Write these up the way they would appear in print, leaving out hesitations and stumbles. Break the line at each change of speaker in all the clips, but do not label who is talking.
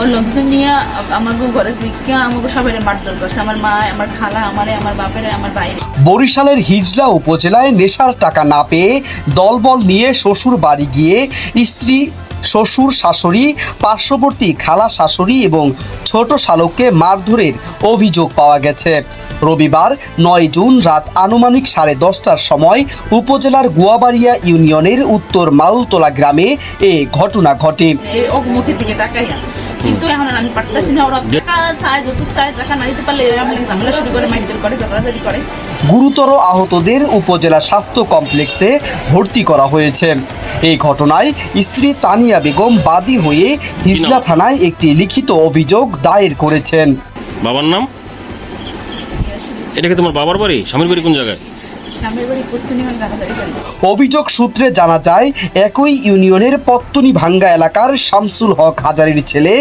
ওই লোকজন নিয়ে আমাকে ঘরে ঢুকিয়ে আমাকে সবাই মারধর করছে, আমার মা, আমার খালা, আমারে, আমার বাপেরে, আমার বাইরে।
বরিশালের হিজলা উপজেলায় নেশার টাকা না পেয়ে দলবল নিয়ে শ্বশুর বাড়ি গিয়ে স্ত্রী, শ্বশুর, শাশুড়ি, পার্শ্ববর্তী খালা শাশুড়ি এবং ছোট শালককে মারধরের অভিযোগ পাওয়া গেছে। রবিবার ৯ জুন রাত আনুমানিক 10:30টার সময় উপজেলার গুয়াবাড়িয়া ইউনিয়নের উত্তর মাউলতলা গ্রামে এ ঘটনা ঘটে।
মুখের দিকে তাকাইয়া, কিন্তু এখন আমি পারতেছি না, ওরা টাকা চায়, যত চায় টাকা না দিতে পারলে ঝামেলা শুরু করে, মারধর করে, ঝগড়াঝাড়ি করে।
গুরুতর আহতদের উপজেলা স্বাস্থ্য কমপ্লেক্সে ভর্তি করা হয়েছে। এই ঘটনায় স্ত্রী তানিয়া বেগম বাদী হয়ে হিজলা থানায় একটি লিখিত অভিযোগ দায়ের করেছেন।
বাবার নাম? এটা কি তোমার বাবার বাড়ি? স্বামীর বাড়ি কোন জায়গায়?
অভিযোগ সূত্রে জানা যায়, একই ইউনিয়নের পত্তনি ভাঙ্গা এলাকার শামসুল হক হাজারীর ছেলে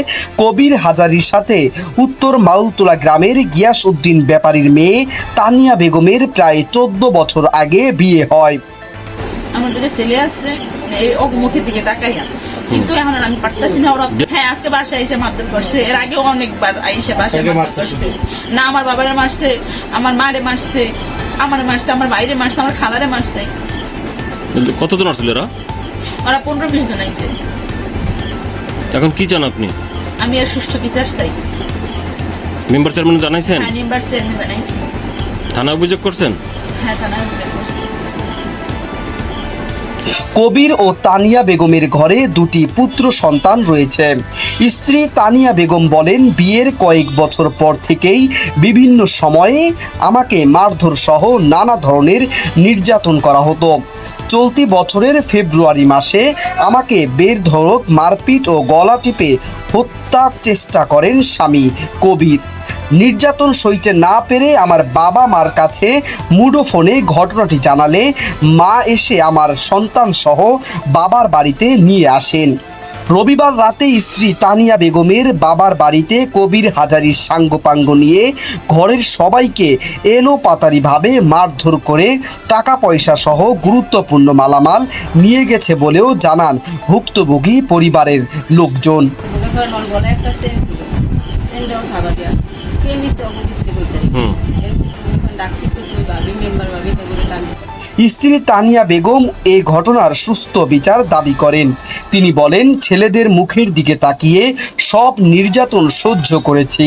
কবির হাজারীর সাথে উত্তর মাউলতলা গ্রামের গিয়াস উদ্দিন ব্যাপারীর মেয়ে তানিয়া বেগমের প্রায় 14 বছর আগে বিয়ে হয়।
আমাদের ছেলে আছে, মুখের দিকে তাকাইয়া, কিন্তু এখন আমি পারতেছি না, ওরা হ্যাঁ আজকে বাসায় এসে মারধর করছে, এর আগে অনেকবার আইসে বাসায় মারধর করছে। না আমার বাবারে মারছে, আমার মারে মারছে, আমার মারছে, আমার বাইরে মারছে, আমার খালারে মারছে।
কতজন আসছিল এরা?
ওরা 15-20 জন আইছে।
এখন কি চান আপনি?
আমি আর সুষ্ঠু বিচার চাই।
মেম্বার চেয়ারম্যান জানাইছেন?
হ্যাঁ, মেম্বার চেয়ারম্যান জানাইছি।
থানায় অভিযোগ করছেন?
হ্যাঁ, থানায় অভিযোগ করছি।
কবির ও তানিয়া বেগমের ঘরে 2টি পুত্র সন্তান রয়েছে। স্ত্রী তানিয়া বেগম বলেন, বিয়ের কয়েক বছর পর থেকেই বিভিন্ন সময়ে আমাকে মারধর সহ নানা ধরনের নির্যাতন করা হতো। চলতি বছরের ফেব্রুয়ারি মাসে আমাকে বেধড়ক মারপিট ও গলা টিপে হত্যার চেষ্টা করেন স্বামী কবির। নির্যাতন সইতে না পেরে আমার বাবা মার কাছে মুঠোফোনে ঘটনাটি জানালে মা এসে আমার সন্তান সহ বাবার বাড়িতে নিয়ে আসেন। রবিবার রাতে স্ত্রী তানিয়া বেগমের বাবার বাড়িতে কবির হাজারীর সাঙ্গপাঙ্গ নিয়ে ঘরের সবাইকে এলোপাতাড়িভাবে মারধর করে টাকা পয়সা সহ গুরুত্বপূর্ণ মালামাল নিয়ে গেছে বলেও জানান ভুক্তভোগী পরিবারের লোকজন। স্ত্রী তানিয়া বেগম এই ঘটনার সুস্থ বিচার দাবি করেন। তিনি বলেন, ছেলেদের মুখের দিকে তাকিয়ে সব নির্যাতন সহ্য করেছি।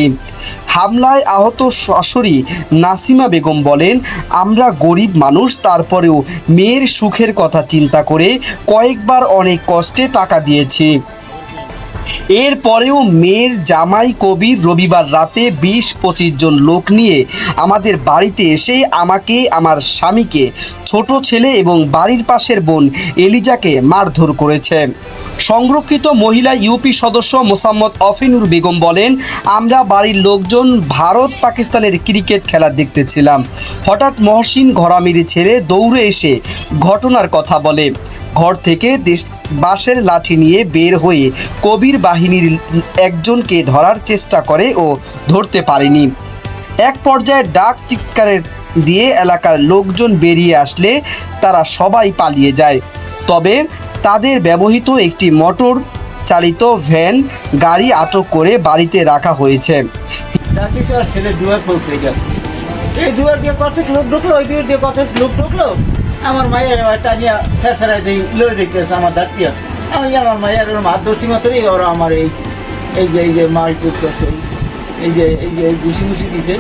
হামলায় আহত শাশুড়ি নাসিমা বেগম বলেন, আমরা গরিব মানুষ, তারপরেও মেয়ের সুখের কথা চিন্তা করে কয়েকবার অনেক কষ্টে টাকা দিয়েছি। এরপরেও মেয়ের জামাই কবির রবিবার রাতে 20-25 জন লোক নিয়ে আমাদের বাড়িতে এসে আমাকে, আমার স্বামীকে, ছোট ছেলে এবং বাড়ির পাশের বোন এলিজাকে মারধর করেছে। সংরক্ষিত মহিলা ইউপি সদস্য মোসাম্মদ অফিনুর বেগম বলেন, আমরা বাড়ির লোকজন ভারত পাকিস্তানের ক্রিকেট খেলা দেখতেছিলাম। হঠাৎ মহসিন ঘরামির ছেলে দৌড়ে এসে ঘটনার কথা বলে। ঘর থেকে বাঁশের লাঠি নিয়ে বের হয়ে কবির বাহিনীর একজনকে ধরার চেষ্টা করে ও ধরতে পারেনি। এক পর্যায়ে ডাক চিৎকারের দিয়ে এলাকার লোকজন বেরিয়ে আসলে তারা সবাই পালিয়ে যায়। তবে তাদের ব্যবহৃত একটি মোটর চালিত ভ্যান গাড়ি আটক করে বাড়িতে রাখা হয়েছে।
আমার মায়ের টানিয়া স্যার লয়ে দেখতেছে আমার দাঁড়িয়ে, আমি আমার মায়ের মাধ্যমী মাত্রই ওরা আমার এই যে মারপিট করছে, এই যে ঘুষি দিছে,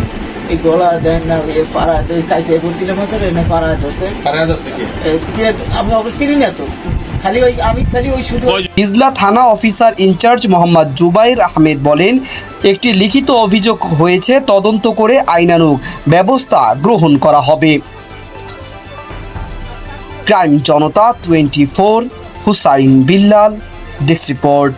এই গলা দেন না, পাড়া কাইতে বলছিলাম না, পাড়া ধরছে। আমি অবশ্যই চিনি না তো, খালি ওই শুধু।
হিজলা থানা অফিসার ইনচার্জ মোহাম্মদ জুবাইর আহমেদ বলেন, একটি লিখিত অভিযোগ হয়েছে, তদন্ত করে আইনানুগ ব্যবস্থা গ্রহণ করা হবে। ক্রাইম জনতা 24, হুসাইন বিল্লাল, ডেস্ক রিপোর্ট।